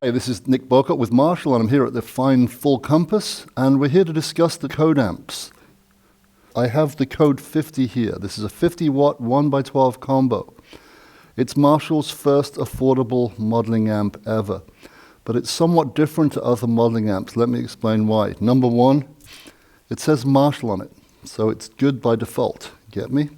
Hey, this is Nick Bocott with Marshall, and I'm here at the fine Full Compass, and we're here to discuss the code amps. I have the Code 50 here. This is a 50-watt 1x12 combo. It's Marshall's first affordable modeling amp ever, but it's somewhat different to other modeling amps. Let me explain why. Number one, it says Marshall on it, so it's good by default. Get me?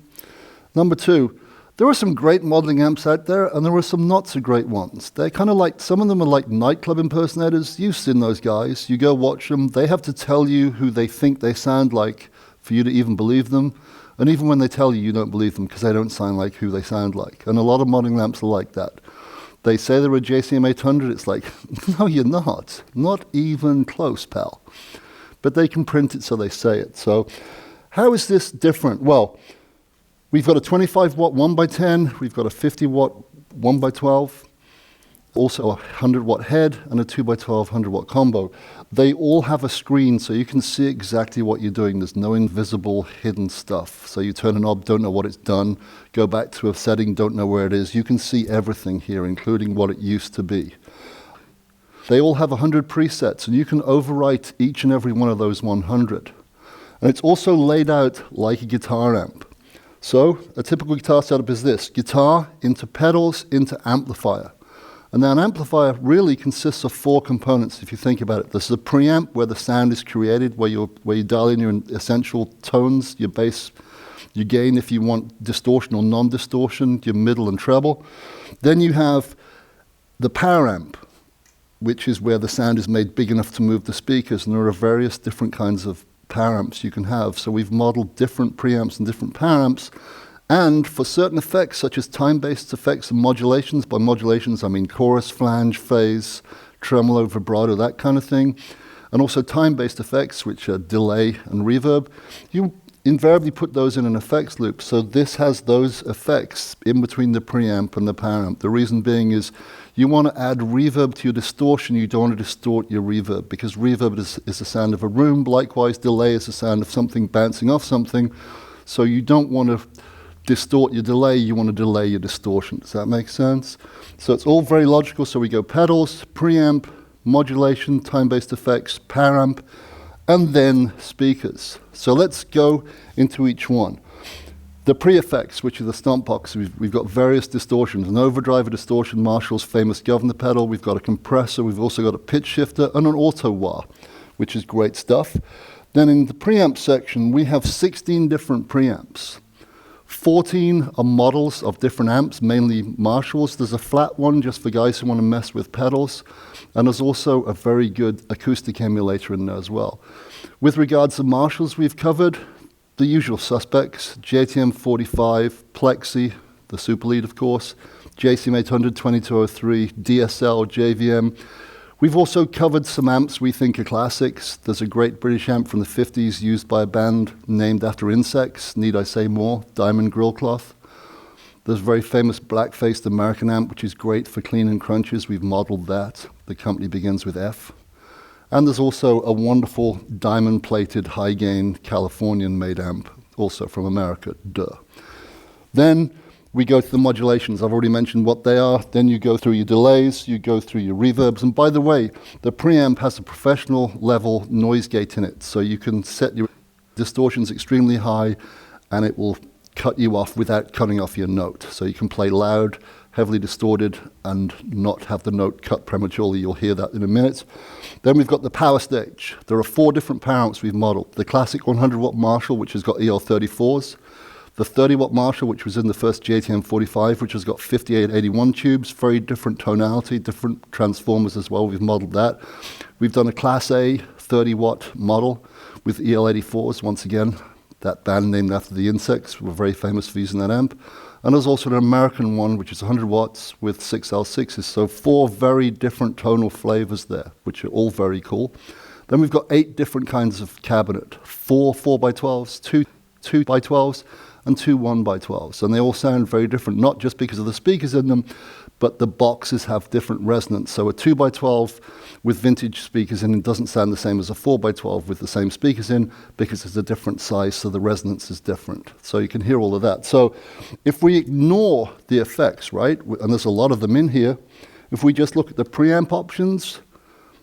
Number two, there are some great modeling amps out there, and there are some not so great ones. They're kind of like, some of them are like nightclub impersonators. You've seen those guys. You go watch them. They have to tell you who they think they sound like for you to even believe them. And even when they tell you, you don't believe them because they don't sound like who they sound like. And a lot of modeling amps are like that. They say they're a JCM800. It's like, no, you're not. Not even close, pal. But they can print it, so they say it. So how is this different? Well, we've got a 25-watt 1x10, we've got a 50-watt 1x12, also a 100-watt head, and a 2x12 100-watt combo. They all have a screen, so you can see exactly what you're doing. There's no invisible hidden stuff. So you turn a knob, don't know what it's done, go back to a setting, don't know where it is. You can see everything here, including what it used to be. They all have 100 presets, and you can overwrite each and every one of those 100. And it's also laid out like a guitar amp. So a typical guitar setup is this: guitar into pedals into amplifier. And now an amplifier really consists of four components if you think about it. There's a preamp where the sound is created, where you dial in your essential tones, your bass, your gain if you want distortion or non-distortion, your middle and treble. Then you have the power amp, which is where the sound is made big enough to move the speakers, and there are various different kinds of power amps you can have. So we've modeled different preamps and different power amps, and for certain effects such as time-based effects and modulations, by modulations I mean chorus, flange, phase, tremolo, vibrato, that kind of thing, and also time-based effects which are delay and reverb, you invariably put those in an effects loop. So this has those effects in between the preamp and the power amp. The reason being is you want to add reverb to your distortion. You don't want to distort your reverb, because reverb is the sound of a room. Likewise, delay is the sound of something bouncing off something. So you don't want to distort your delay. You want to delay your distortion. Does that make sense? So it's all very logical. So we go pedals, preamp, modulation, time-based effects, power amp, and then speakers. So let's go into each one. The pre-effects, which are the stompbox, we've got various distortions. An overdrive, a distortion, Marshall's famous governor pedal. We've got a compressor. We've also got a pitch shifter and an auto wah, which is great stuff. Then in the preamp section, we have 16 different preamps. 14 are models of different amps, mainly Marshalls. There's a flat one just for guys who want to mess with pedals. And there's also a very good acoustic emulator in there as well. With regards to Marshalls, we've covered the usual suspects: JCM25 Plexi, the Super Lead, of course, JCM800 2203, DSL, JVM. We've also covered some amps we think are classics. There's a great British amp from the 50s used by a band named after insects. Need I say more? Diamond grill cloth. There's a very famous black-faced American amp, which is great for clean and crunches. We've modeled that. The company begins with F. And there's also a wonderful diamond-plated, high-gain Californian-made amp, also from America, duh. Then we go to the modulations. I've already mentioned what they are. Then you go through your delays, you go through your reverbs. And by the way, the preamp has a professional-level noise gate in it, so you can set your distortions extremely high, and it will cut you off without cutting off your note. So you can play loud, heavily distorted, and not have the note cut prematurely. You'll hear that in a minute. Then we've got the power stage. There are 4 different power amps we've modeled. The classic 100-watt Marshall, which has got EL34s. The 30-watt Marshall, which was in the first JTM45, which has got 5881 tubes, very different tonality, different transformers as well. We've modeled that. We've done a Class A 30-watt model with EL84s, once again. That band named after the insects were very famous for using that amp. And there's also an American one, which is 100 watts with 6L6s. So 4 very different tonal flavors there, which are all very cool. Then we've got 8 different kinds of cabinet. 4 4x12s, 2 2x12s, and 2 1x12s. And they all sound very different, not just because of the speakers in them, but the boxes have different resonance. So a 2x12 with vintage speakers in it doesn't sound the same as a 4x12 with the same speakers in, because it's a different size, so the resonance is different. So you can hear all of that. So if we ignore the effects, right, and there's a lot of them in here, If we just look at the preamp options,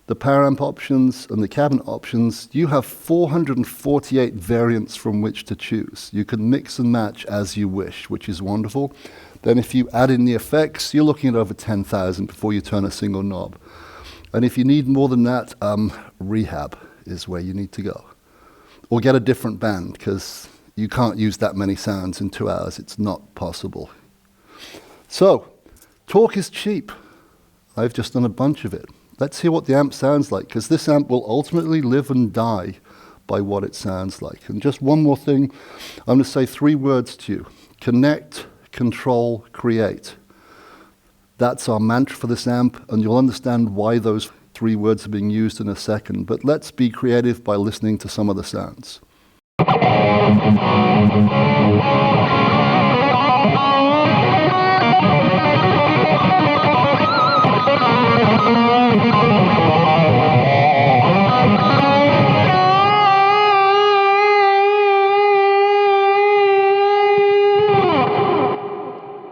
the power amp options, and the cabinet options, you have 448 variants from which to choose. You can mix and match as you wish, which is wonderful. Then if you add in the effects, you're looking at over 10,000 before you turn a single knob. And if you need more than that, rehab is where you need to go. Or get a different band, because you can't use that many sounds in 2 hours. It's not possible. So, talk is cheap. I've just done a bunch of it. Let's hear what the amp sounds like, because this amp will ultimately live and die by what it sounds like. And just one more thing, I'm going to say 3 words to you. Connect, control, create. That's our mantra for this amp, and you'll understand why those 3 words are being used in a second. But let's be creative by listening to some of the sounds.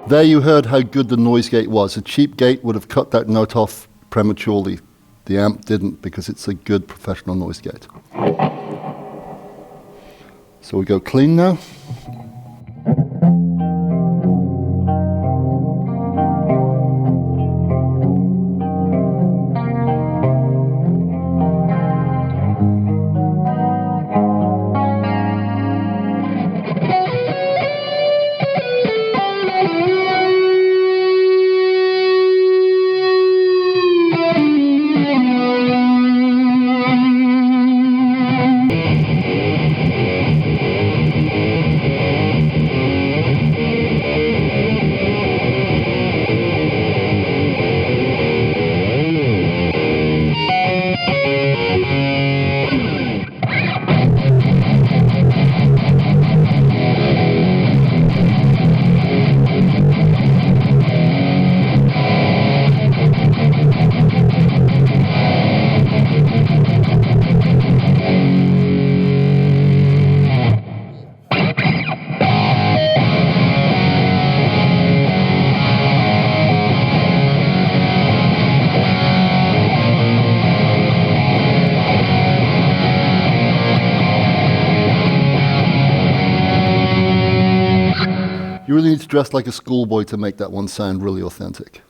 There you heard how good the noise gate was. A cheap gate would have cut that note off prematurely. The amp didn't, because it's a good professional noise gate. So we go clean now. You really need to dress like a schoolboy to make that one sound really authentic.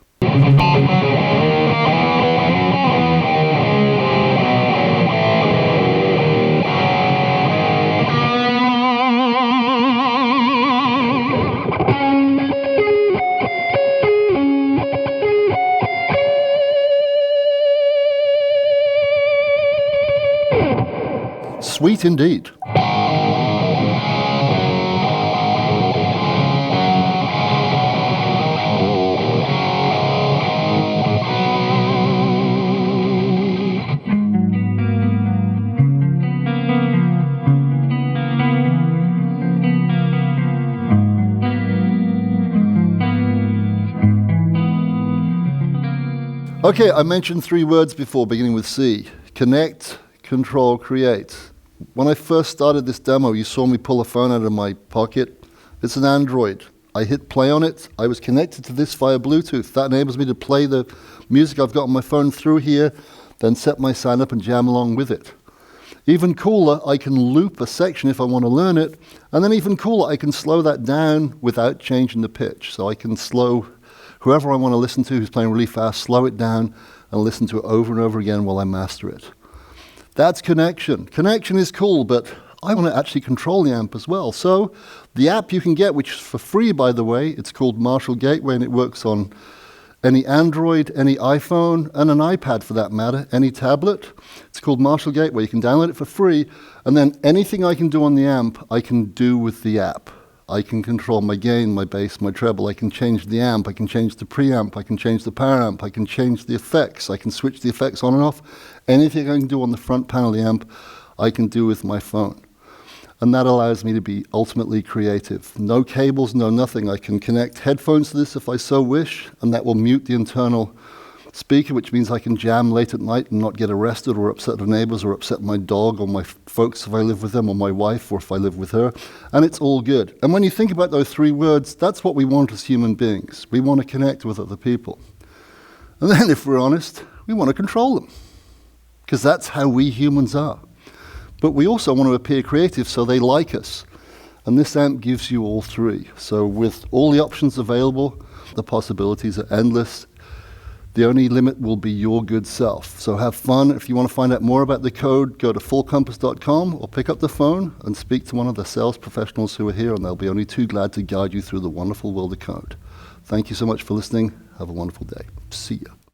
Sweet indeed. Okay, I mentioned 3 words before, beginning with C. Connect, control, create. When I first started this demo, you saw me pull a phone out of my pocket. It's an Android. I hit play on it. I was connected to this via Bluetooth. That enables me to play the music I've got on my phone through here, then set my sound up and jam along with it. Even cooler, I can loop a section if I want to learn it, and then even cooler, I can slow that down without changing the pitch. So I can slow whoever I want to listen to who's playing really fast, slow it down and listen to it over and over again while I master it. That's connection. Connection is cool, but I want to actually control the amp as well. So the app you can get, which is for free, by the way, it's called Marshal Gateway, and it works on any Android, any iPhone, and an iPad for that matter, any tablet. It's called Marshal Gateway. You can download it for free, and then anything I can do on the amp, I can do with the app. I can control my gain, my bass, my treble. I can change the amp. I can change the preamp. I can change the power amp. I can change the effects. I can switch the effects on and off. Anything I can do on the front panel of the amp, I can do with my phone. And that allows me to be ultimately creative. No cables, no nothing. I can connect headphones to this if I so wish, and that will mute the internal speaker, which means I can jam late at night and not get arrested or upset the neighbors or upset my dog or my folks if I live with them, or my wife or if I live with her. And it's all good. And when you think about those 3 words, that's what we want as human beings. We want to connect with other people. And then, if we're honest, we want to control them, because that's how we humans are. But we also want to appear creative so they like us. And this amp gives you all three. So with all the options available, the possibilities are endless. The only limit will be your good self. So have fun. If you want to find out more about the code, go to fullcompass.com or pick up the phone and speak to one of the sales professionals who are here, and they'll be only too glad to guide you through the wonderful world of code. Thank you so much for listening. Have a wonderful day. See ya.